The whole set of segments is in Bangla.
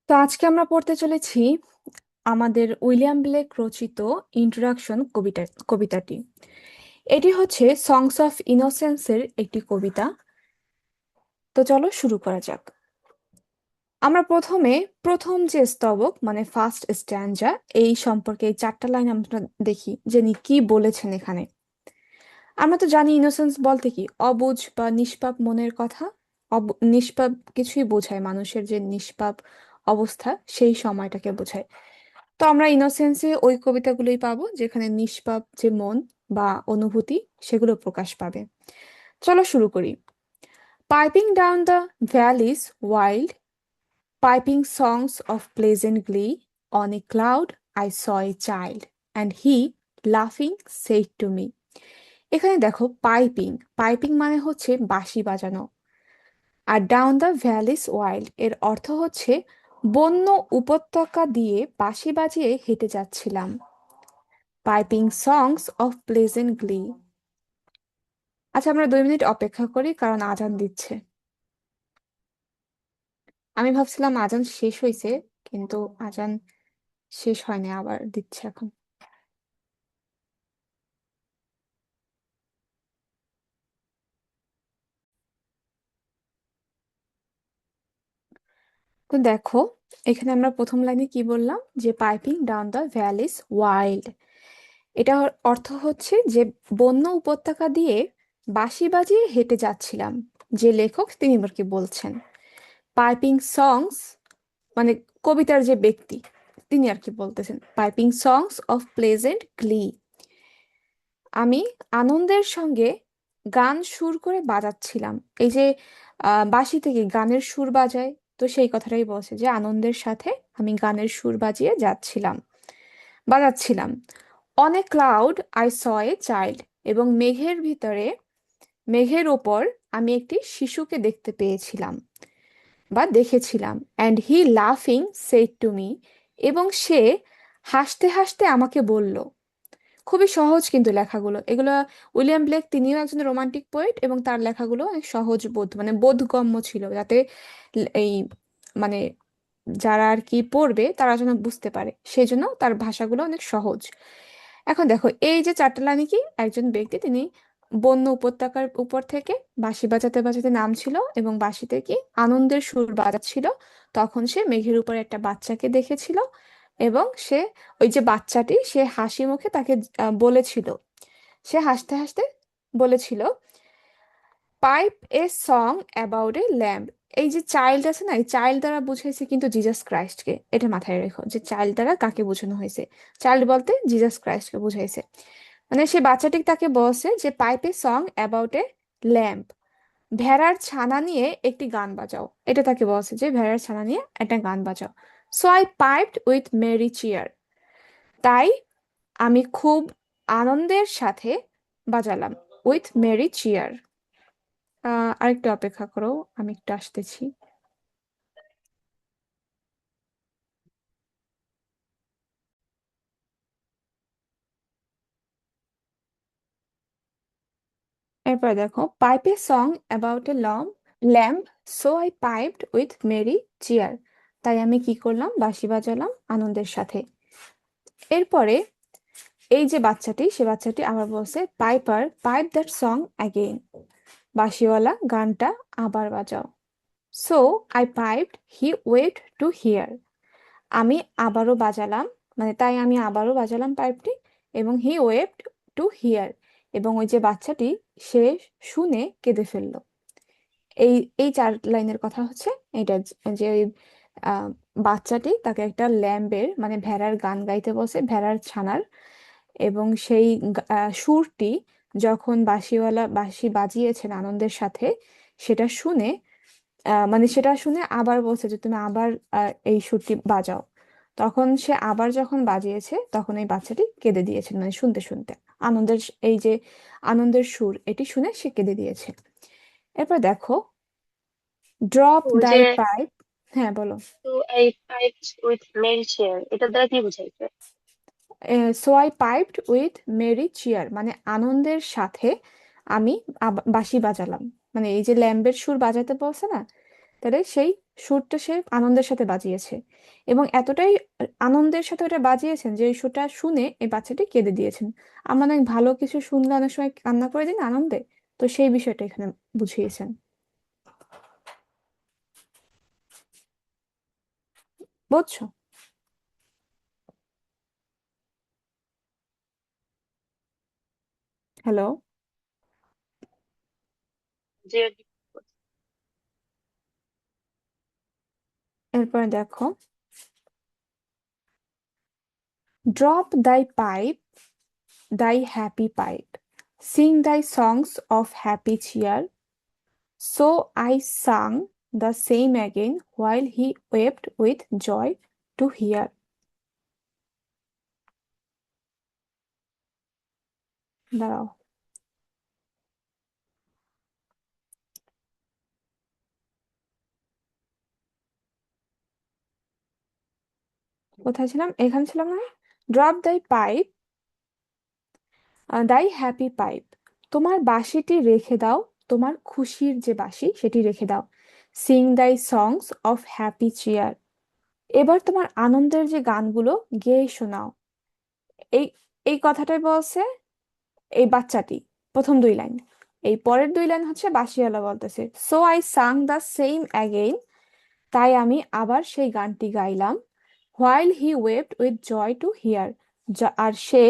তো আজকে আমরা পড়তে চলেছি আমাদের উইলিয়াম ব্লেক রচিত ইন্ট্রোডাকশন কবিতাটি। এটি হচ্ছে সংস অফ ইনোসেন্সের একটি কবিতা। তো চলো শুরু করা যাক। আমরা প্রথমে প্রথম যে স্তবক মানে ফার্স্ট স্ট্যাঞ্জা এই সম্পর্কে এই চারটা লাইন আমরা দেখি যে ইনি কি বলেছেন এখানে। আমরা তো জানি ইনোসেন্স বলতে কি অবুঝ বা নিষ্পাপ মনের কথা। নিষ্পাপ কিছুই বোঝায়, মানুষের যে নিষ্পাপ অবস্থা সেই সময়টাকে বোঝায়। তো আমরা ইনোসেন্সে ওই কবিতাগুলোই পাবো যেখানে নিষ্পাপ যে মন বা অনুভূতি সেগুলো প্রকাশ পাবে। চলো শুরু করি। Piping down the valleys wild, piping songs of pleasant glee, on a cloud I saw a child, and he, laughing, said to me. এখানে দেখো পাইপিং, পাইপিং মানে হচ্ছে বাঁশি বাজানো। আর ডাউন দ্য ভ্যালিস ওয়াইল্ড এর অর্থ হচ্ছে বন্য উপত্যকা দিয়ে বাঁশি বাজিয়ে হেঁটে যাচ্ছিলাম। Piping songs of pleasant glee। আচ্ছা, আমরা 2 মিনিট অপেক্ষা করি কারণ আজান দিচ্ছে। আমি ভাবছিলাম আজান শেষ হয়েছে, কিন্তু আজান শেষ হয়নি, আবার দিচ্ছে এখন। তো দেখো, এখানে আমরা প্রথম লাইনে কি বললাম যে piping down the valleys wild, এটা অর্থ হচ্ছে যে বন্য উপত্যকা দিয়ে বাঁশি বাজিয়ে হেঁটে যাচ্ছিলাম। যে লেখক তিনি আর কি বলছেন পাইপিং সংস মানে কবিতার যে ব্যক্তি তিনি আর কি বলতেছেন পাইপিং সংস অফ প্লেজেন্ট গ্লি। আমি আনন্দের সঙ্গে গান সুর করে বাজাচ্ছিলাম। এই যে বাঁশি থেকে গানের সুর বাজায়, তো সেই কথাটাই বলছে যে আনন্দের সাথে আমি গানের সুর বাজিয়ে বাজাচ্ছিলাম। On a cloud I saw a child, এবং মেঘের ওপর আমি একটি শিশুকে দেখতে পেয়েছিলাম বা দেখেছিলাম। অ্যান্ড হি লাফিং সেড টু মি, এবং সে হাসতে হাসতে আমাকে বলল। খুবই সহজ কিন্তু লেখাগুলো এগুলো। উইলিয়াম ব্লেক তিনিও একজন রোমান্টিক পোয়েট এবং তার লেখাগুলো অনেক সহজ বোধ মানে বোধগম্য ছিল, যাতে এই মানে যারা আর কি পড়বে তারা যেন বুঝতে পারে, সেই জন্য তার ভাষাগুলো অনেক সহজ। এখন দেখো এই যে চারটা লাইনে কি একজন ব্যক্তি তিনি বন্য উপত্যকার উপর থেকে বাঁশি বাজাতে বাজাতে নামছিল এবং বাঁশিতে কি আনন্দের সুর বাজাচ্ছিল। তখন সে মেঘের উপর একটা বাচ্চাকে দেখেছিল এবং সে ওই যে বাচ্চাটি সে হাসি মুখে তাকে বলেছিল, সে হাসতে হাসতে বলেছিল pipe a song about a lamb. এই যে চাইল্ড আছে না, এই চাইল্ড দ্বারা বুঝাইছে কিন্তু জিজাস ক্রাইস্টকে। এটা মাথায় রেখো যে চাইল্ড দ্বারা কাকে বোঝানো হয়েছে। চাইল্ড বলতে জিজাস ক্রাইস্টকে বুঝাইছে। মানে সে বাচ্চাটি তাকে বলছে যে pipe a song about a lamb, ভেড়ার ছানা নিয়ে একটি গান বাজাও। এটা তাকে বলছে যে ভেড়ার ছানা নিয়ে একটা গান বাজাও। So I piped with merry cheer, তাই আমি খুব আনন্দের সাথে বাজালাম। With merry chair. আরেকটু অপেক্ষা করো, আমি একটু আসতেছি। এরপর দেখো pipe a song about a lamp, so I piped with merry cheer, তাই আমি কি করলাম বাঁশি বাজালাম আনন্দের সাথে। এরপরে এই যে বাচ্চাটি সে বাচ্চাটি আবার বলছে piper pipe that song again, বাঁশিওয়ালা গানটা আবার বাজাও। So I piped he wept to hear, আমি আবারও বাজালাম, মানে তাই আমি আবারও বাজালাম পাইপটি, এবং হি ওয়েপড টু হিয়ার, এবং ওই যে বাচ্চাটি সে শুনে কেঁদে ফেললো। এই এই চার লাইনের কথা হচ্ছে এটা, যে ওই আহ, বাচ্চাটি তাকে একটা ল্যাম্বের মানে ভেড়ার গান গাইতে বসে, ভেড়ার ছানার, এবং সেই সুরটি যখন বাঁশিওয়ালা বাঁশি বাজিয়েছেন আনন্দের সাথে, সেটা শুনে মানে সেটা শুনে আবার বলছে যে তুমি আবার এই সুরটি বাজাও। তখন সে আবার যখন বাজিয়েছে তখন এই বাচ্চাটি কেঁদে দিয়েছে, মানে শুনতে শুনতে এই যে আনন্দের সুর এটি শুনে সে কেঁদে দিয়েছে। এরপর দেখো ড্রপ ওই যে দাই পাইপ। হ্যাঁ বলো। তো এই পাইপস উইথ মেরি চেয়ার এটার দ্বারা কি বুঝাইছে? So I piped with merry cheer মানে আনন্দের সাথে আমি বাঁশি বাজালাম, মানে এই যে ল্যাম্বের সুর বাজাতে বলছে না, তাহলে সেই সুরটা সে আনন্দের সাথে বাজিয়েছে, এবং এতটাই আনন্দের সাথে ওটা বাজিয়েছেন যে এই সুরটা শুনে এই বাচ্চাটি কেঁদে দিয়েছেন। আমরা অনেক ভালো কিছু শুনলে অনেক সময় কান্না করে দিই না আনন্দে, তো সেই বিষয়টা এখানে বুঝিয়েছেন। বুঝছো? হ্যালো? যে এরপরে দেখো, ড্রপ দাই pipe, thy happy pipe. Sing thy songs of happy cheer. So I sang the same again while he wept with joy to hear. দাঁড়াও, কোথায় ছিলাম? এখানে ছিলাম না? ড্রপ দাই পাইপ, দাই হ্যাপি পাইপ। তোমার বাঁশিটি রেখে দাও, তোমার খুশির যে বাঁশি সেটি রেখে দাও। সিং দাই সংস অফ হ্যাপি চিয়ার। এবার তোমার আনন্দের যে গানগুলো গেয়ে শোনাও। এই এই কথাটাই বলছে এই বাচ্চাটি, প্রথম দুই লাইন। এই পরের দুই লাইন হচ্ছে বাঁশিওয়ালা বলতেছে, so I sang the same again, তাই আমি আবার সেই গানটি গাইলাম। While he wept with joy to hear, আর সে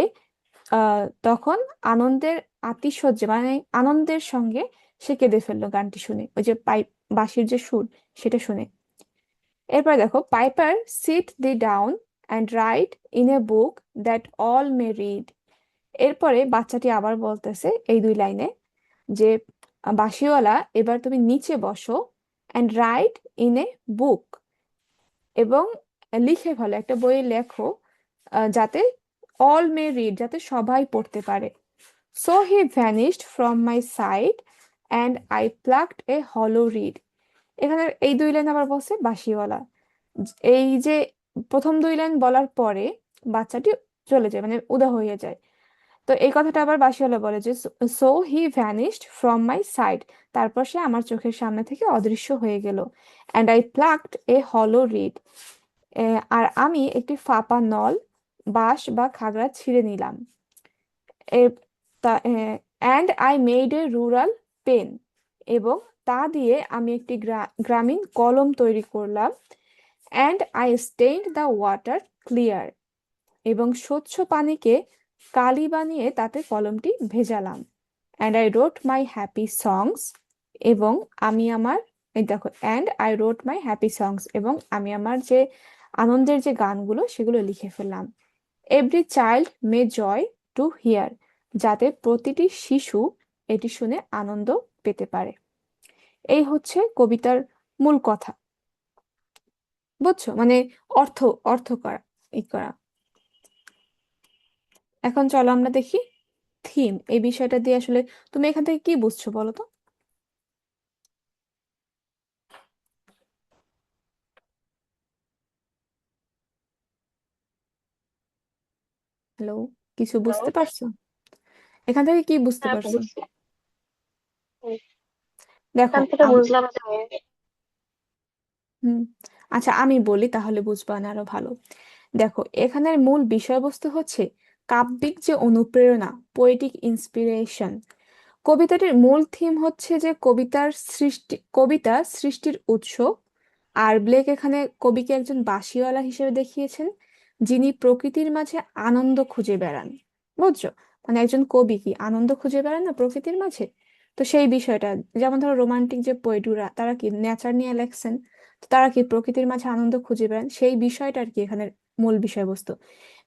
তখন আনন্দের আতিশয্যে মানে আনন্দের সঙ্গে সে কেঁদে ফেললো গানটি শুনে, ওই যে বাঁশির যে সুর সেটা শুনে। এরপর দেখো, piper sit thee down and write in a book that all may read. এরপরে বাচ্চাটি আবার বলতেছে এই দুই লাইনে যে বাঁশিওয়ালা এবার তুমি নিচে বসো, অ্যান্ড রাইট ইন এ বুক, এবং লিখে ফেলো, একটা বইয়ে লেখো, যাতে অল মে রিড, যাতে সবাই পড়তে পারে। So he vanished from my sight and I plucked a hollow reed. এখানে এই দুই লাইন আবার বলছে বাঁশিওয়ালা। এই যে প্রথম দুই লাইন বলার পরে বাচ্চাটি চলে যায়, মানে উদা হয়ে যায়। তো এই কথাটা আবার বাঁশিওয়ালা বলে যে so he vanished from my side, তারপর সে আমার চোখের সামনে থেকে অদৃশ্য হয়ে গেল। And I plucked a hollow read, আর আমি একটি ফাঁপা নল, বাঁশ বা খাগড়া ছিঁড়ে নিলাম। And I made a rural pen, এবং তা দিয়ে আমি একটি গ্রামীণ কলম তৈরি করলাম। And I stained the water clear, এবং স্বচ্ছ পানিকে কালি বানিয়ে তাতে কলমটি ভেজালাম। And I wrote my happy songs, এবং আমি আমার, এই দেখো, and I wrote my happy songs, এবং আমি আমার যে আনন্দের যে গানগুলো সেগুলো লিখে ফেললাম। Every child may joy to hear, যাতে প্রতিটি শিশু এটি শুনে আনন্দ পেতে পারে। এই হচ্ছে কবিতার মূল কথা। বুঝছো? মানে অর্থ, অর্থ করা, ই করা। এখন চলো আমরা দেখি থিম, এই বিষয়টা দিয়ে আসলে তুমি এখান থেকে কি বুঝছো বলো তো? হ্যালো? কিছু হ্যালো। বুঝতে পারছো? এখান থেকে কি বুঝতে হ্যাঁ, পারছো? বুঝছি। হুম, দেখো এখান থেকে আম বুঝলাম যে হুম, আচ্ছা আমি বলি তাহলে বুঝবা না আরো ভালো। দেখো এখানের মূল বিষয়বস্তু হচ্ছে কাব্যিক যে অনুপ্রেরণা, পোয়েটিক ইন্সপিরেশন। কবিতাটির মূল থিম হচ্ছে যে কবিতা সৃষ্টির উৎস। আর ব্লেক এখানে কবিকে একজন বাঁশিওয়ালা হিসেবে দেখিয়েছেন, যিনি প্রকৃতির মাঝে আনন্দ খুঁজে বেড়ান। বুঝছো? মানে একজন কবি কি আনন্দ খুঁজে বেড়ান না প্রকৃতির মাঝে? তো সেই বিষয়টা, যেমন ধরো রোমান্টিক যে পোয়েটুরা, তারা কি নেচার নিয়ে লেখছেন, তো তারা কি প্রকৃতির মাঝে আনন্দ খুঁজে বেড়ান, সেই বিষয়টা আর কি এখানে মূল বিষয়বস্তু।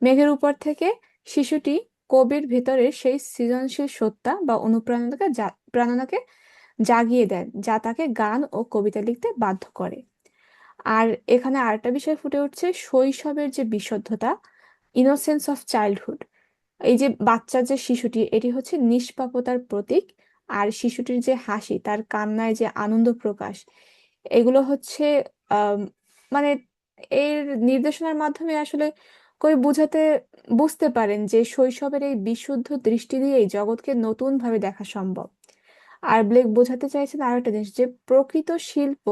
মেঘের উপর থেকে শিশুটি কবির ভেতরের সেই সৃজনশীল সত্তা বা প্রেরণাকে জাগিয়ে দেন, যা তাকে গান ও কবিতা লিখতে বাধ্য করে। আর এখানে আরেকটা বিষয় ফুটে উঠছে, শৈশবের যে বিশুদ্ধতা, ইনোসেন্স অফ চাইল্ডহুড। এই যে বাচ্চার যে শিশুটি, এটি হচ্ছে নিষ্পাপতার প্রতীক। আর শিশুটির যে হাসি, তার কান্নায় যে আনন্দ প্রকাশ, এগুলো হচ্ছে আম, মানে এর নির্দেশনার মাধ্যমে আসলে কবি বুঝতে পারেন যে শৈশবের এই বিশুদ্ধ দৃষ্টি দিয়েই জগৎকে নতুন ভাবে দেখা সম্ভব। আর ব্লেক বোঝাতে চাইছেন আরো একটা জিনিস, যে প্রকৃত শিল্প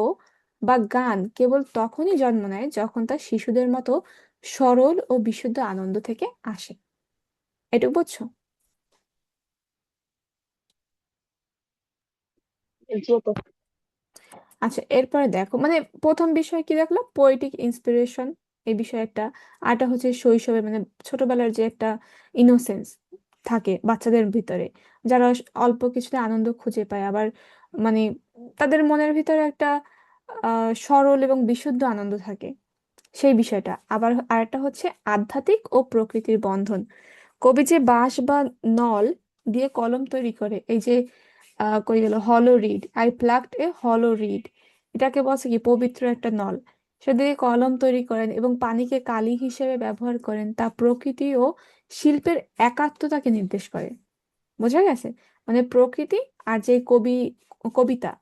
বা গান কেবল তখনই জন্ম নেয় যখন তা শিশুদের মতো সরল ও বিশুদ্ধ আনন্দ থেকে আসে। এটুকু বুঝছো? জি আপু। আচ্ছা, এরপরে দেখো, মানে প্রথম বিষয় কি দেখলো, পোয়েটিক ইন্সপিরেশন, এই বিষয় একটা। আরটা হচ্ছে শৈশবে, মানে ছোটবেলার যে একটা ইনোসেন্স থাকে বাচ্চাদের ভিতরে, যারা অল্প কিছুতে আনন্দ খুঁজে পায়, আবার মানে তাদের মনের ভিতরে একটা সরল এবং বিশুদ্ধ আনন্দ থাকে, সেই বিষয়টা। আবার আরেকটা হচ্ছে আধ্যাত্মিক ও প্রকৃতির বন্ধন। কবি যে বাঁশ বা নল দিয়ে কলম তৈরি করে, এই যে কই গেল, হলো read, I plucked a hollow read, এটাকে বলছে কি পবিত্র একটা নল। সে দিয়ে কলম তৈরি করেন এবং পানিকে কালি হিসেবে ব্যবহার করেন, তা প্রকৃতি ও শিল্পের একাত্মতাকে নির্দেশ করে। বোঝা গেছে? মানে প্রকৃতি আর যে কবিতা,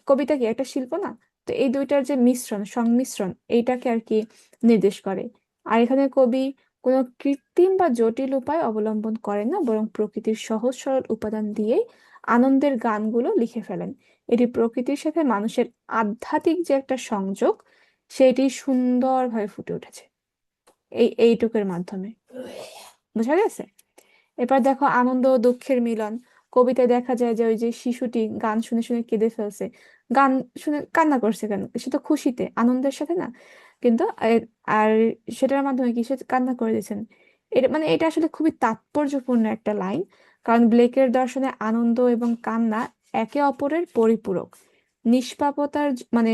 কবিতা কি একটা শিল্প না? তো এই দুইটার যে মিশ্রণ, সংমিশ্রণ, এইটাকে আর কি নির্দেশ করে। আর এখানে কবি কোনো কৃত্রিম বা জটিল উপায় অবলম্বন করেন না, বরং প্রকৃতির সহজ সরল উপাদান দিয়েই আনন্দের গানগুলো লিখে ফেলেন। এটি প্রকৃতির সাথে মানুষের আধ্যাত্মিক যে একটা সংযোগ, সেটি সুন্দরভাবে ফুটে উঠেছে এইটুকুর মাধ্যমে। বোঝা গেছে? এবার দেখো আনন্দ ও দুঃখের মিলন। কবিতায় দেখা যায় যে ওই যে শিশুটি গান শুনে শুনে কেঁদে ফেলছে, গান শুনে কান্না করছে কেন? সে তো খুশিতে, আনন্দের সাথে না, কিন্তু আর সেটার মাধ্যমে কি সে কান্না করে দিয়েছেন। এটা মানে এটা আসলে খুবই তাৎপর্যপূর্ণ একটা লাইন, কারণ ব্লেকের দর্শনে আনন্দ এবং কান্না একে অপরের পরিপূরক। নিষ্পাপতার মানে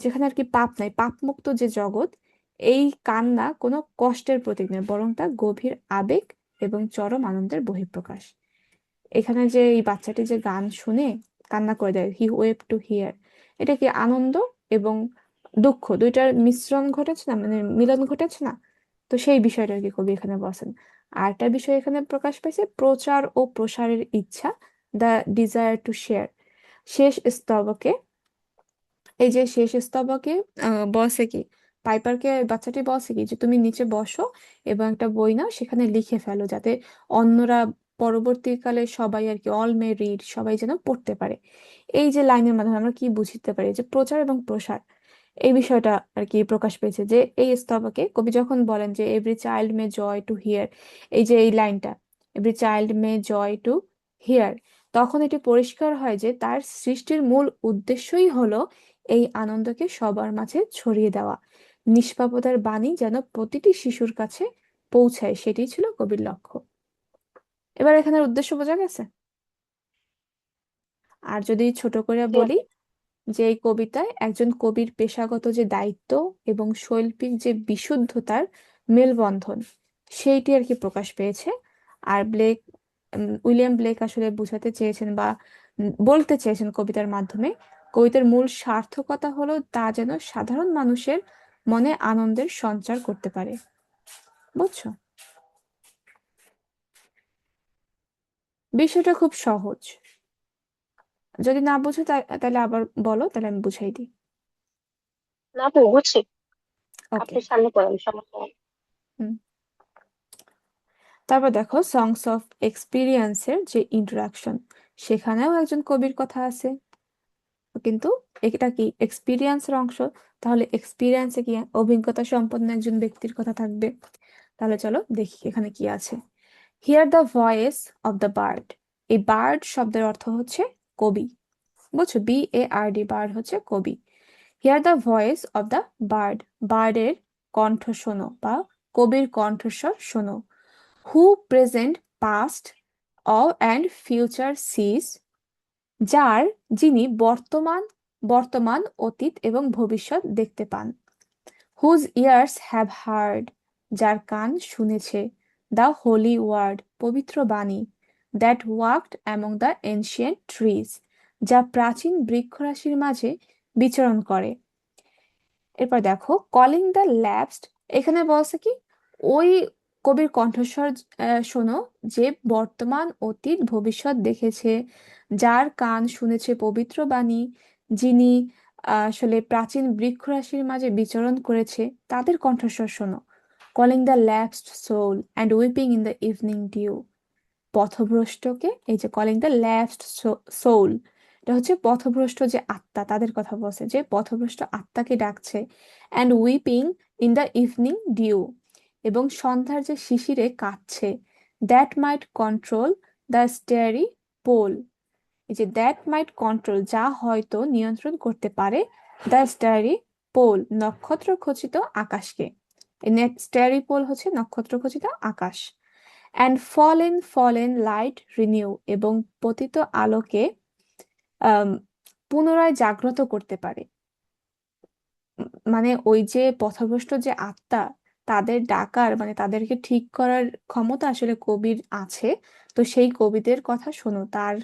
যেখানে আর কি পাপ নাই, পাপ মুক্ত যে জগৎ, এই কান্না কোনো কষ্টের প্রতীক নয়, বরং তা গভীর আবেগ এবং চরম আনন্দের বহিঃপ্রকাশ। এখানে যে এই বাচ্চাটি যে গান শুনে কান্না করে দেয়, হি ওয়েপ টু হিয়ার, এটা কি আনন্দ এবং দুঃখ দুইটার মিশ্রণ ঘটেছে না, মানে মিলন ঘটেছে না? তো সেই বিষয়টা আর কি কবি এখানে বলেন। আর একটা বিষয় এখানে প্রকাশ পাইছে, প্রচার ও প্রসারের ইচ্ছা, দ্য ডিজায়ার টু শেয়ার। শেষ স্তবকে, এই যে শেষ স্তবকে বসে কি, পাইপারকে বাচ্চাটি বসে কি যে তুমি নিচে বসো এবং একটা বই নাও, সেখানে লিখে ফেলো, যাতে অন্যরা পরবর্তীকালে সবাই আর কি, অল মে রিড, সবাই যেন পড়তে পারে। এই যে লাইনের মাধ্যমে আমরা কি বুঝতে পারি, যে প্রচার এবং প্রসার, এই বিষয়টা আর কি প্রকাশ পেয়েছে। যে এই স্তবকে কবি যখন বলেন যে every child may joy to hear, এই যে এই লাইনটা, every child may joy to hear, তখন এটি পরিষ্কার হয় যে তার সৃষ্টির মূল উদ্দেশ্যই হলো এই আনন্দকে সবার মাঝে ছড়িয়ে দেওয়া। নিষ্পাপতার বাণী যেন প্রতিটি শিশুর কাছে পৌঁছায়, সেটি ছিল কবির লক্ষ্য। এবার এখানের উদ্দেশ্য বোঝা গেছে? আর যদি ছোট করে জি বলি, আপু। যে এই কবিতায় একজন কবির পেশাগত যে দায়িত্ব এবং শৈল্পিক যে বিশুদ্ধতার মেলবন্ধন, সেইটি আর কি প্রকাশ পেয়েছে। আর উইলিয়াম ব্লেক আসলে বোঝাতে চেয়েছেন বা বলতে চেয়েছেন কবিতার মাধ্যমে, কবিতার মূল সার্থকতা হলো তা যেন সাধারণ মানুষের মনে আনন্দের সঞ্চার করতে পারে। বুঝছো? বিষয়টা খুব সহজ। যদি না বুঝো তাহলে আবার বলো, তাহলে আমি বুঝাই দিই। না আপু, বুঝছি। ওকে। আপনি সামনে পড়েন, সমস্যা নেই। তারপর দেখো সংস অফ এক্সপিরিয়েন্সের যে ইন্ট্রোডাকশন, সেখানেও একজন কবির কথা আছে, কিন্তু এটা কি এক্সপিরিয়েন্সের অংশ, তাহলে এক্সপিরিয়েন্সে কি অভিজ্ঞতা সম্পন্ন একজন ব্যক্তির কথা থাকবে। তাহলে চলো দেখি এখানে কি আছে। Hear the voice of the bard, এই বার্ড শব্দের অর্থ হচ্ছে কবি। বুঝছো? BARD, বার্ড হচ্ছে কবি। Hear the voice of the bard, বার্ডের কণ্ঠ শোনো বা কবির কণ্ঠস্বর শোনো। Who present past and future sees, যিনি বর্তমান, অতীত এবং ভবিষ্যৎ দেখতে পান। হুজ ইয়ার্স হ্যাভ হার্ড, যার কান শুনেছে। দ্য হোলি ওয়ার্ড, পবিত্র বাণী। That walked among the ancient trees, যা প্রাচীন বৃক্ষরাশির মাঝে বিচরণ করে। এরপর দেখো কলিং দ্য ল্যাপসড, এখানে বলছে কি ওই কবির কণ্ঠস্বর শোনো, যে বর্তমান অতীত ভবিষ্যৎ দেখেছে, যার কান শুনেছে পবিত্র বাণী, যিনি আসলে প্রাচীন বৃক্ষরাশির মাঝে বিচরণ করেছে, তাদের কণ্ঠস্বর শোনো। Calling the lapsed soul and weeping in the evening dew, পথভ্রষ্টকে, এই যে কলিং দ্য ল্যাপসড সোল, এটা হচ্ছে পথভ্রষ্ট যে আত্মা তাদের কথা বলছে, যে পথভ্রষ্ট আত্মাকে ডাকছে। And weeping in the evening dew, এবং সন্ধ্যার যে শিশিরে কাঁদছে। That might control the starry pole, এই যে দ্যাট মাইট কন্ট্রোল, যা হয়তো নিয়ন্ত্রণ করতে পারে, দ্য স্টারি পোল, নক্ষত্র খচিত আকাশকে। স্টারি পোল হচ্ছে নক্ষত্র খচিত আকাশ। And fallen fallen light renew, এবং পতিত আলোকে আম, পুনরায় জাগ্রত করতে পারে। মানে ওই যে পথভ্রষ্ট যে আত্মা, তাদের ডাকার মানে তাদেরকে ঠিক করার ক্ষমতা আসলে কবির আছে। তো সেই কবিদের কথা শোনো, তার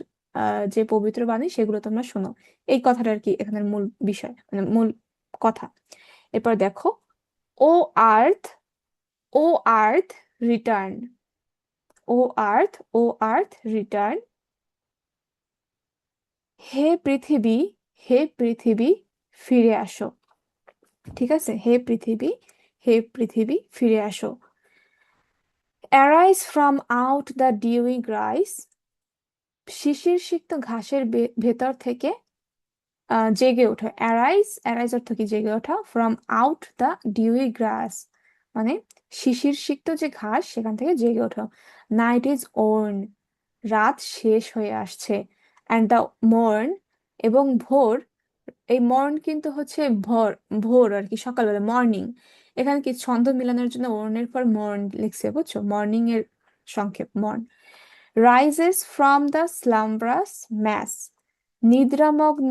যে পবিত্র বাণী সেগুলো তোমরা শোনো। এই কথাটা আর কি এখানের মূল বিষয়, মানে মূল কথা। এরপর দেখো, ও আর্থ, ও আর্থ রিটার্ন, ও আর্থ, ও আর্থ রিটার্ন, হে পৃথিবী, হে পৃথিবী ফিরে আসো। ঠিক আছে, হে পৃথিবী, হে পৃথিবী ফিরে আসো। Arise from out the dewy grass, শিশির সিক্ত ঘাসের ভেতর থেকে জেগে ওঠো। অ্যারাইজ, অ্যারাইজ অর্থ কি? জেগে ওঠা। ফ্রম আউট দ্য ডিউই গ্রাস, মানে শিশির সিক্ত যে ঘাস সেখান থেকে জেগে ওঠো। নাইট ইজ ওর্ন, রাত শেষ হয়ে আসছে। অ্যান্ড দ্য মর্ন, এবং ভোর। এই মর্ন কিন্তু হচ্ছে ভোর, ভোর আর কি, সকালবেলা, মর্নিং। এখানে কি ছন্দ মিলানোর জন্য ওর্নের পর মর্ন লিখছে, বুঝছো? মর্নিং এর সংক্ষেপ morn. Rises from the slumberous mass, নিদ্রামগ্ন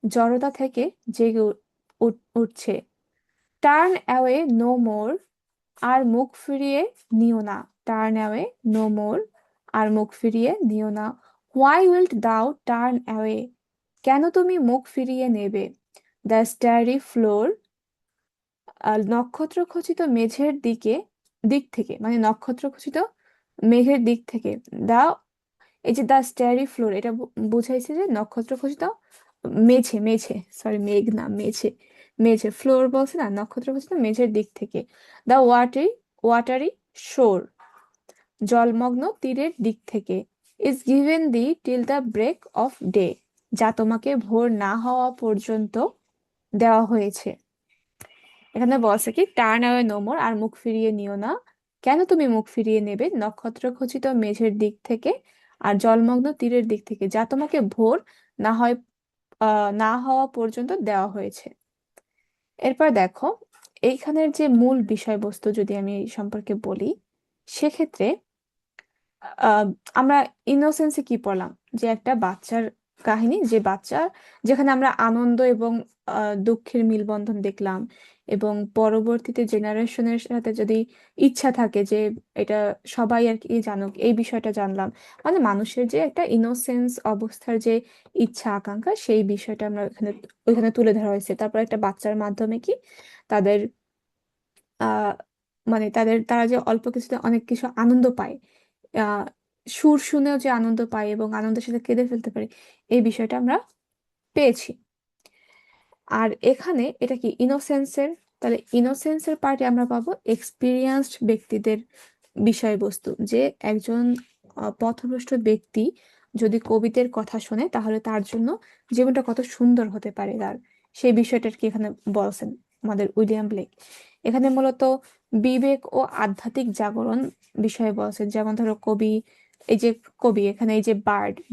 জড়তা থেকে জেগে উঠছে। টার্ন অ্যাওয়ে নো মোর, আর মুখ ফিরিয়ে নিও না। টার্ন অ্যাওয়ে নো মোর, আর মুখ ফিরিয়ে নিও না। Why wilt thou turn away, কেন তুমি মুখ ফিরিয়ে নেবে? দ্য স্টারি ফ্লোর, নক্ষত্র খচিত মেঝের দিক থেকে, মানে নক্ষত্র খচিত মেঘের দিক থেকে। দা, এই যে দা স্টারি ফ্লোর, এটা বুঝাইছে যে নক্ষত্র খচিত মেঝে, মেঝে, সরি মেঘ না, মেঝে, মেঝে, ফ্লোর বলছে না, নক্ষত্র খচিত মেঝের দিক থেকে। দা ওয়াটারি, ওয়াটারি শোর, জলমগ্ন তীরের দিক থেকে। Is given thee till the break of day, যা তোমাকে ভোর না হওয়া পর্যন্ত দেওয়া হয়েছে। এখানে বলছে কি, টার্ন অ্যাওয়ে নো মোর, আর মুখ ফিরিয়ে নিও না। কেন তুমি মুখ ফিরিয়ে নেবে? নক্ষত্র খচিত মেঝের দিক থেকে আর জলমগ্ন তীরের দিক থেকে, যা তোমাকে ভোর না হয় না হওয়া পর্যন্ত দেওয়া হয়েছে। এরপর দেখো, এইখানের যে মূল বিষয়বস্তু যদি আমি এই সম্পর্কে বলি, সেক্ষেত্রে আহ, আমরা ইনোসেন্সে কি পড়লাম? যে একটা বাচ্চার কাহিনী, যে বাচ্চা, যেখানে আমরা আনন্দ এবং দুঃখের মিলবন্ধন দেখলাম। এবং পরবর্তীতে জেনারেশনের সাথে যদি ইচ্ছা থাকে যে এটা সবাই আর কি জানুক, এই বিষয়টা জানলাম। মানে মানুষের যে একটা ইনোসেন্স অবস্থার যে ইচ্ছা আকাঙ্ক্ষা, সেই বিষয়টা আমরা ওইখানে তুলে ধরা হয়েছে। তারপর একটা বাচ্চার মাধ্যমে কি তাদের আহ মানে তারা যে অল্প কিছুতে অনেক কিছু আনন্দ পায়, আহ সুর শুনেও যে আনন্দ পায় এবং আনন্দের সাথে কেঁদে ফেলতে পারে, এই বিষয়টা আমরা পেয়েছি। আর এখানে এটা কি ইনোসেন্সের, তাহলে ইনোসেন্সের পার্টে আমরা পাবো এক্সপিরিয়েন্সড ব্যক্তিদের বিষয়বস্তু। যে একজন পথভ্রষ্ট ব্যক্তি যদি কবিদের কথা শোনে, তাহলে তার জন্য জীবনটা কত সুন্দর হতে পারে তার, সেই বিষয়টা কি এখানে বলছেন আমাদের উইলিয়াম ব্লেক। এখানে মূলত বিবেক ও আধ্যাত্মিক জাগরণ বিষয়ে বলছেন। যেমন ধরো কবি, এই যে কবি এখানে এই যে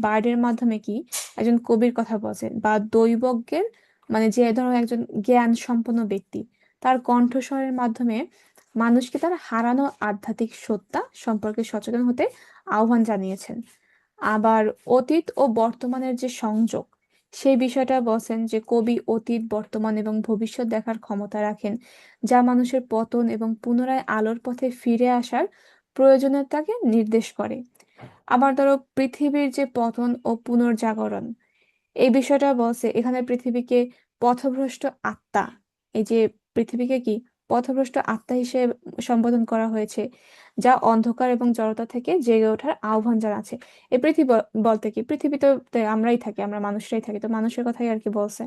বার্ডের মাধ্যমে কি একজন কবির কথা বলছেন, বা দৈবজ্ঞের, মানে যে ধরো একজন জ্ঞান সম্পন্ন ব্যক্তি, তার কণ্ঠস্বরের মাধ্যমে মানুষকে তার হারানো আধ্যাত্মিক সত্তা সম্পর্কে সচেতন হতে আহ্বান জানিয়েছেন। আবার অতীত ও বর্তমানের যে সংযোগ, সেই বিষয়টা বলছেন যে কবি অতীত, বর্তমান এবং ভবিষ্যৎ দেখার ক্ষমতা রাখেন, যা মানুষের পতন এবং পুনরায় আলোর পথে ফিরে আসার প্রয়োজনীয়তাকে নির্দেশ করে। আবার ধরো পৃথিবীর যে পতন ও পুনর্জাগরণ, এই বিষয়টা বলছে এখানে পৃথিবীকে পথভ্রষ্ট আত্মা, এই যে পৃথিবীকে কি পথভ্রষ্ট আত্মা হিসেবে সম্বোধন করা হয়েছে, যা অন্ধকার এবং জড়তা থেকে জেগে ওঠার আহ্বান জানাচ্ছে। এই পৃথিবী বলতে কি, পৃথিবীতে তে আমরাই থাকি, আমরা মানুষরাই থাকি, তো মানুষের কথাই আর কি বলছে,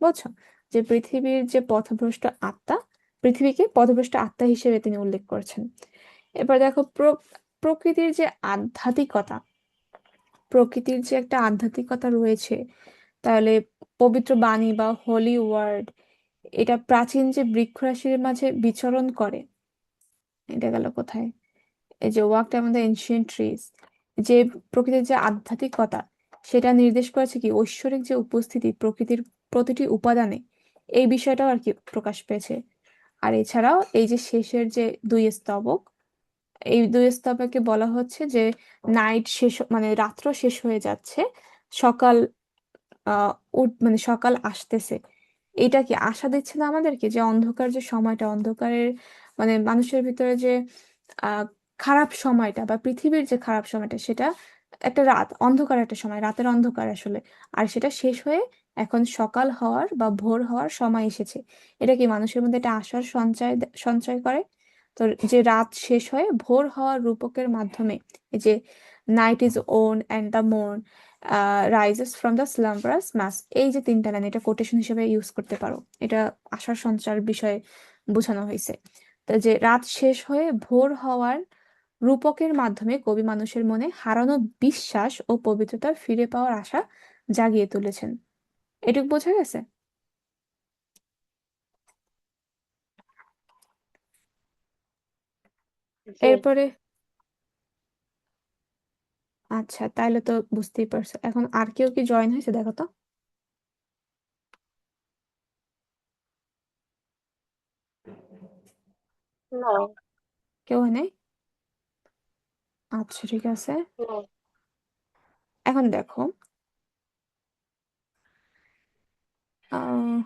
বুঝছো? যে পৃথিবীর যে পথভ্রষ্ট আত্মা, পৃথিবীকে পথভ্রষ্ট আত্মা হিসেবে তিনি উল্লেখ করছেন। এবার দেখো, প্রকৃতির যে আধ্যাত্মিকতা, প্রকৃতির যে একটা আধ্যাত্মিকতা রয়েছে, তাহলে পবিত্র বাণী বা হোলি ওয়ার্ড, এটা প্রাচীন যে বৃক্ষরাশির মাঝে বিচরণ করে, এটা গেল কোথায়? এই যে ওয়াকটা আমাদের এনশিয়েন্ট ট্রিজ, যে প্রকৃতির যে আধ্যাত্মিকতা, সেটা নির্দেশ করেছে কি ঐশ্বরিক যে উপস্থিতি প্রকৃতির প্রতিটি উপাদানে, এই বিষয়টাও আর কি প্রকাশ পেয়েছে। আর এছাড়াও এই যে শেষের যে দুই স্তবক, এই দুই স্তবকে বলা হচ্ছে যে নাইট শেষ মানে রাত্র শেষ হয়ে যাচ্ছে, সকাল আহ মানে সকাল আসতেছে। এটা কি আশা দিচ্ছে না আমাদেরকে যে অন্ধকার যে সময়টা, অন্ধকারের মানে মানুষের ভিতরে যে আহ খারাপ সময়টা বা পৃথিবীর যে খারাপ সময়টা, সেটা একটা রাত অন্ধকার, একটা সময় রাতের অন্ধকার আসলে, আর সেটা শেষ হয়ে এখন সকাল হওয়ার বা ভোর হওয়ার সময় এসেছে। এটা কি মানুষের মধ্যে একটা আশার সঞ্চয় করে। তো যে রাত শেষ হয়ে ভোর হওয়ার রূপকের মাধ্যমে, এই যে night is worn and the morn rises from the slumberous mass, এই যে তিনটা লাইন, এটা কোটেশন হিসেবে ইউজ করতে পারো। এটা আশার সঞ্চার বিষয়ে বোঝানো হয়েছে। তো যে রাত শেষ হয়ে ভোর হওয়ার রূপকের মাধ্যমে কবি মানুষের মনে হারানো বিশ্বাস ও পবিত্রতা ফিরে পাওয়ার আশা জাগিয়ে তুলেছেন। এটুকু বোঝা গেছে? জি। এরপরে আচ্ছা, তাইলে তো বুঝতেই পারছো। এখন আর কেউ কি জয়েন হয়েছে দেখো তো। না। কেউ হয় নাই? আচ্ছা, ঠিক আছে। না। এখন দেখো, আহ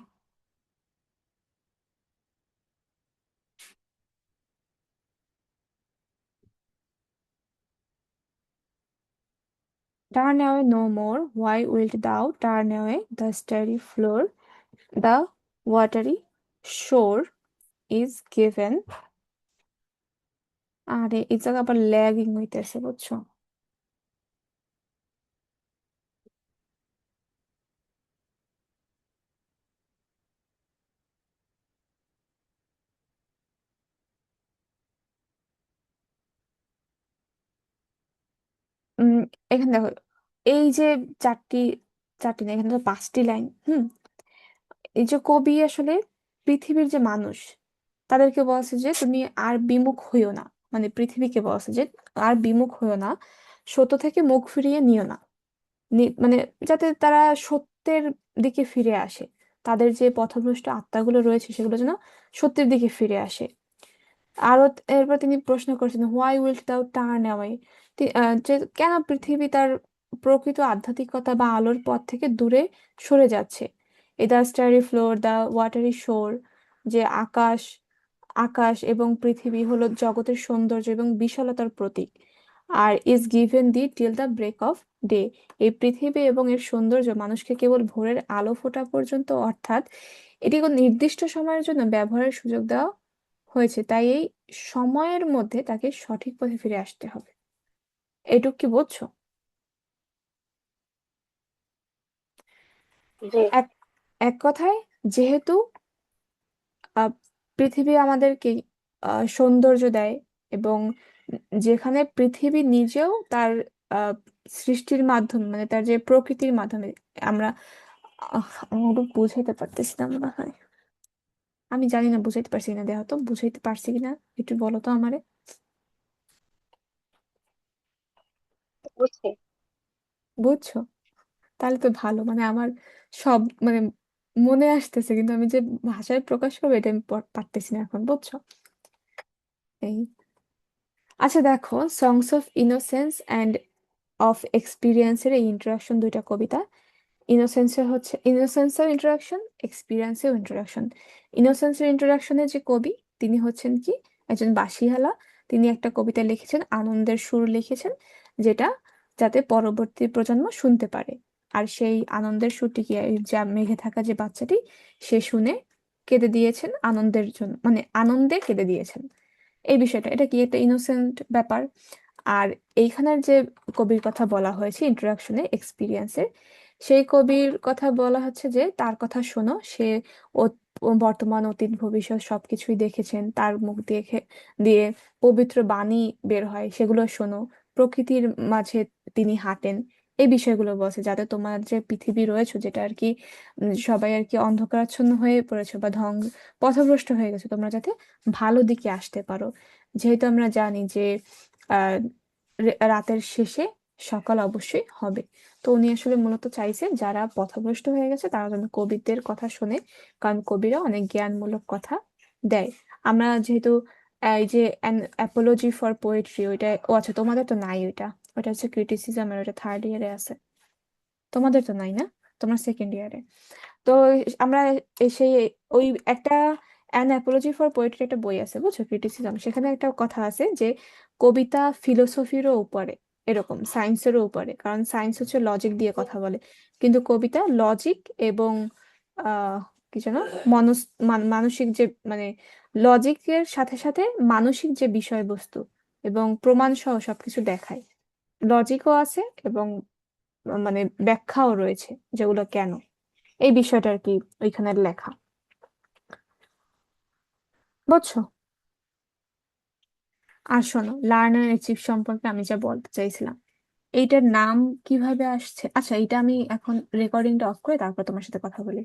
turn away no more, why wilt thou turn away the starry floor? The watery shore is given। আরে এই জায়গা আবার ল্যাগিং হইতেছে, বুঝছো? উম এখানে দেখো, এই যে চারটি, চারটি না, এখানে তো পাঁচটি লাইন। এই যে কবি আসলে পৃথিবীর যে মানুষ, তাদেরকে বলছে যে তুমি আর বিমুখ হইও না, মানে পৃথিবীকে বলছে যে আর বিমুখ হইও না, সত্য থেকে মুখ ফিরিয়ে নিও না। মানে যাতে তারা সত্যের দিকে ফিরে আসে, তাদের যে পথভ্রষ্ট আত্মাগুলো রয়েছে সেগুলো যেন সত্যের দিকে ফিরে আসে। আরো এরপর তিনি প্রশ্ন করেছেন, হোয়াই উইল দাউ টার্ন অ্যাওয়ে, যে কেন পৃথিবী তার প্রকৃত আধ্যাত্মিকতা বা আলোর পথ থেকে দূরে সরে যাচ্ছে। এই the starry floor, the watery শোর, যে আকাশ, আকাশ এবং পৃথিবী হলো জগতের সৌন্দর্য এবং বিশালতার প্রতীক। আর is given thee till the break of day, এই পৃথিবী এবং এর সৌন্দর্য মানুষকে কেবল ভোরের আলো ফোটা পর্যন্ত, অর্থাৎ এটি কোনো নির্দিষ্ট সময়ের জন্য ব্যবহারের সুযোগ দেওয়া হয়েছে, তাই এই সময়ের মধ্যে তাকে সঠিক পথে ফিরে আসতে হবে। এটুক কি বুঝছো? জি। এক এক কথায়, যেহেতু আহ, পৃথিবী আমাদেরকে সৌন্দর্য দেয়, এবং যেখানে পৃথিবী নিজেও তার আহ, সৃষ্টির মাধ্যমে, মানে তার যে প্রকৃতির মাধ্যমে আমরা আমি ওটা বুঝাইতে পারতেছি না মনে হয়। আমি জানি না বুঝাইতে পারছি কিনা, দেখো তো বুঝাইতে পারছি কিনা, একটু বলো তো আমারে। বুঝছি। বুঝছো? তাহলে তো ভালো, মানে আমার সব মানে মনে আসতেছে, কিন্তু আমি যে ভাষায় প্রকাশ করবো এটা আমি পারতেছি না এখন, বুঝছো? এই, আচ্ছা দেখো, songs of innocence and of এক্সপিরিয়েন্সের এই ইন্টারাকশন, দুইটা কবিতা। ইনোসেন্সের হচ্ছে ইনোসেন্সের ইন্টারাকশন, এক্সপিরিয়েন্সের ইন্টারাকশন। ইনোসেন্সের ইন্টারাকশনের যে কবি, তিনি হচ্ছেন কি একজন বাঁশিহালা। তিনি একটা কবিতা লিখেছেন, আনন্দের সুর লিখেছেন, যেটা যাতে পরবর্তী প্রজন্ম শুনতে পারে। আর সেই আনন্দের সুরটি কি, এই যা মেঘে থাকা যে বাচ্চাটি, সে শুনে কেঁদে দিয়েছেন আনন্দের জন্য, মানে আনন্দে কেঁদে দিয়েছেন। এই বিষয়টা, এটা কি একটা ইনোসেন্ট ব্যাপার। আর এইখানের যে কবির কথা বলা হয়েছে ইন্ট্রোডাকশনে, এক্সপিরিয়েন্সের, সেই কবির কথা বলা হচ্ছে যে তার কথা শোনো, সে বর্তমান অতীত ভবিষ্যৎ সবকিছুই দেখেছেন, তার মুখ দেখে দিয়ে পবিত্র বাণী বের হয়, সেগুলো শোনো। প্রকৃতির মাঝে তিনি হাঁটেন, এই বিষয়গুলো বলছে, যাতে তোমার যে পৃথিবী রয়েছে, যেটা আর কি সবাই আর কি অন্ধকারাচ্ছন্ন হয়ে পড়েছে বা পথভ্রষ্ট হয়ে গেছে, তোমরা যাতে ভালো দিকে আসতে পারো। যেহেতু আমরা জানি যে আহ রাতের শেষে সকাল অবশ্যই হবে। তো উনি আসলে মূলত চাইছে যারা পথভ্রষ্ট হয়ে গেছে তারা যেন কবিদের কথা শোনে, কারণ কবিরা অনেক জ্ঞানমূলক কথা দেয়। আমরা যেহেতু এই যে অ্যান অ্যাপোলজি ফর পোয়েট্রি, ওইটা, ও আচ্ছা তোমাদের তো নাই ওইটা, ওটা হচ্ছে ক্রিটিসিজম, আর ওটা থার্ড ইয়ারে আছে। তোমাদের তো নাই না, তোমার সেকেন্ড ইয়ারে। তো আমরা সেই ওই একটা অ্যান অ্যাপোলজি ফর পোয়েট্রি একটা বই আছে বুঝছো, ক্রিটিসিজম, সেখানে একটা কথা আছে যে কবিতা ফিলোসফিরও উপরে, এরকম সায়েন্সেরও উপরে, কারণ সায়েন্স হচ্ছে লজিক দিয়ে কথা বলে, কিন্তু কবিতা লজিক এবং আহ কি যেন মানসিক যে মানে লজিকের সাথে সাথে মানসিক যে বিষয়বস্তু এবং প্রমাণ সহ সবকিছু দেখায়। লজিকও আছে এবং মানে ব্যাখ্যাও রয়েছে, যেগুলো কেন, এই বিষয়টা আর কি ওইখানে লেখা, বুঝছো? আর শোনো, লার্নার অ্যাচিভ সম্পর্কে আমি যা বলতে চাইছিলাম, এইটার নাম কিভাবে আসছে, আচ্ছা এটা আমি এখন রেকর্ডিংটা অফ করে তারপর তোমার সাথে কথা বলি।